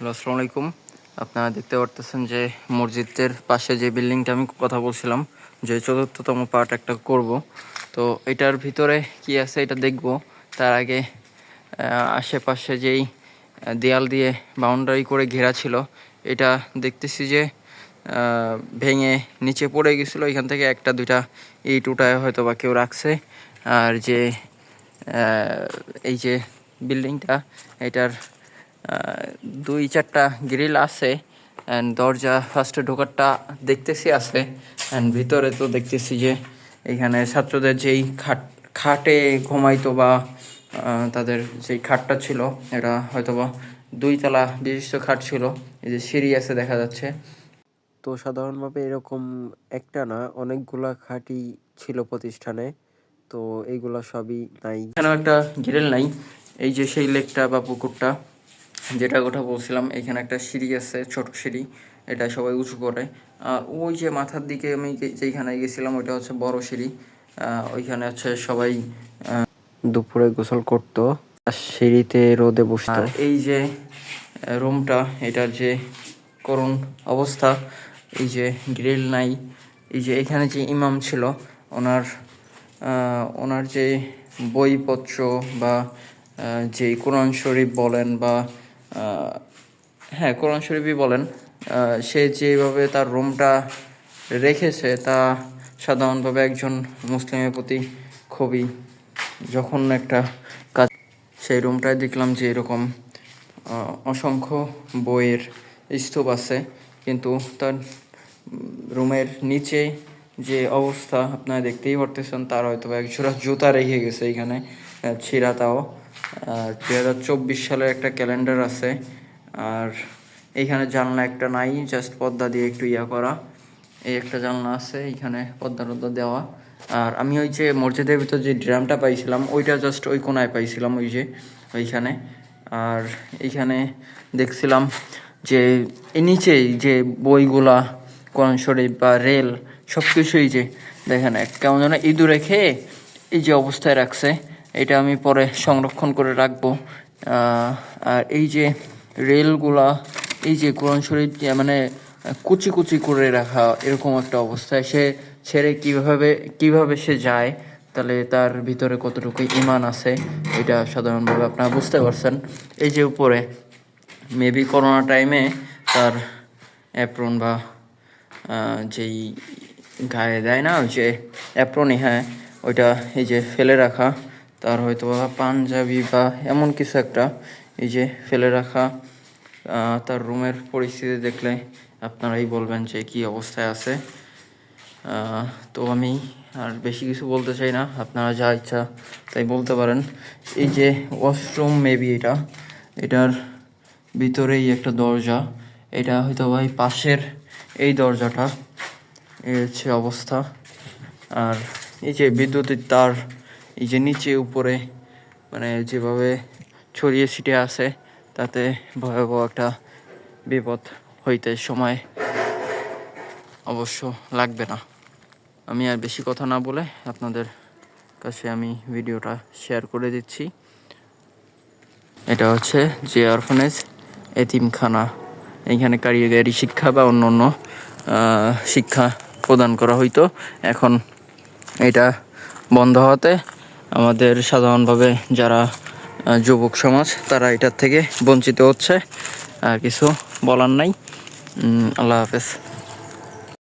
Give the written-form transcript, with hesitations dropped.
Hello, আসসালামু আলাইকুম। আপনারা দেখতে পারতেছেন যে মসজিদের পাশে যে বিল্ডিংটা আমি কথা বলছিলাম যে চতুর্থতম পার্ট একটা করব, তো এটার ভিতরে কি আছে এটা দেখব। তার আগে আশেপাশে যেই দেয়াল দিয়ে বাউন্ডারি করে ঘেরা ছিল, এটা দেখতেছি যে ভেঙে নিচে পড়ে গেছিলো। এখান থেকে একটা দুইটা ইট উঠায় হয়তো বা কেউ রাখছে। আর যে এই যে বিল্ডিংটা, এটার 2-4টা গ্রিল আছে অ্যান্ড দরজা ফার্স্টে ঢোকারটা দেখতেছি আছে। অ্যান্ড ভিতরে তো দেখতেছি যে এখানে ছাত্রদের যেই খাটে ঘুমাইতো বা তাদের যেই খাটটা ছিল, এটা হয়তো বা 2 তলা বিশিষ্ট খাট ছিল। এই যে সিঁড়ি আছে দেখা যাচ্ছে। তো সাধারণভাবে এরকম একটা না অনেকগুলা খাটই ছিল প্রতিষ্ঠানে, তো এইগুলা সবই নাই। এখানেও একটা গ্রিল নাই। এই যে সেই লেকটা বা পুকুরটা যেটা কথা বলছিলাম, এখানে একটা সিঁড়ি আছে, ছোট সিঁড়ি, এটা সবাই উঁচু করে। আর ওই যে মাথার দিকে আমি যেইখানে গেছিলাম ওইটা হচ্ছে বড় সিঁড়ি। ওইখানে হচ্ছে সবাই দুপুরে গোসল করতো, আর সিঁড়িতে রোদে বসতো। আর এই যে রুমটা, এটার যে করুণ অবস্থা, এই যে গ্রিল নাই। এই যে এখানে যে ইমাম ছিল, ওনার ওনার যে বইপত্র বা যে কোরআন শরীফ বলেন বা হ্যাঁ কোরআন শরীফই বলেন, সে যেভাবে তার রুমটা রেখেছে তা সাধারণভাবে একজন মুসলিমের প্রতি খুবই জঘন্য একটা কাজ। সেই রুমটায় দেখলাম যে এরকম অসংখ্য বইয়ের স্তূপ আছে, কিন্তু তার রুমের নিচে যে অবস্থা আপনারা দেখতেই পারতেছেন। তার হয়তো এক জোড়া জুতা রেখে গেছে এইখানে, ছিঁড়া তাও। আর 2024 সালের একটা ক্যালেন্ডার আছে। আর এইখানে জানলা একটা নাই, জাস্ট পর্দা দিয়ে একটু করা। এই একটা জানলা আছে, এইখানে পর্দা টর্দা দেওয়া। আর আমি ওই যে মসজিদের ভিতর যে ড্রামটা পাইছিলাম, ওইটা জাস্ট ওই কোনায় পাইছিলাম, ওই যে ওইখানে। আর এইখানে দেখছিলাম যে এই নিচেই যে বইগুলা, কোরআন শরীফ বা রেল, সব কিছুই যে দেখেন কেমন যেন ইঁদুরে খেয়ে এই যে অবস্থায় রাখছে। এটা আমি পরে সংরক্ষণ করে রাখবো। আর এই যে রেলগুলা, এই যে কোরআন শরীফ মানে কুচি কুচি করে রাখা, এরকম একটা অবস্থায় সে ছেড়ে কিভাবে সে যায়, তাহলে তার ভিতরে কতটুকু ঈমান আছে এটা সাধারণভাবে আপনারা বুঝতে পারছেন। এই যে উপরে মেবি করোনা টাইমে তার অ্যাপ্রন বা যেই গায়ে দেয় না, ওই যে অ্যাপ্রনই, হ্যাঁ ওইটা এই যে ফেলে রাখা। তার হয়তো বা পাঞ্জাবি বা এমন কিছু একটা এই যে ফেলে রাখা। তার রুমের পরিস্থিতি দেখলে আপনারাই বলবেন যে কী অবস্থায় আছে। তো আমি আর বেশি কিছু বলতে চাই না, আপনারা যা ইচ্ছা তাই বলতে পারেন। এই যে ওয়াশরুম মেবি এটার ভিতরেই একটা দরজা, এটা হয়তো ভাই পাশের এই দরজাটা, এই হচ্ছে অবস্থা। আর এই যে বিদ্যুতের তার, এই যে নিচে উপরে মানে যেভাবে ছড়িয়ে ছিটিয়ে আছে, তাতে ভয়াবহ একটা বিপদ হইতে সময় অবশ্য লাগবে না। আমি আর বেশি কথা না বলে আপনাদের কাছে আমি ভিডিওটা শেয়ার করে দিচ্ছি। এটা হচ্ছে যে অরফানেজ এতিমখানা, এইখানে কারিগরি শিক্ষা বা অন্য অন্য শিক্ষা প্রদান করা হইতো। এখন এটা বন্ধ হওয়াতে আমাদের সাধারণভাবে যারা যুবক সমাজ, তারা এটার থেকে বঞ্চিত হচ্ছে। আর কিছু বলার নাই। আল্লাহ হাফেজ।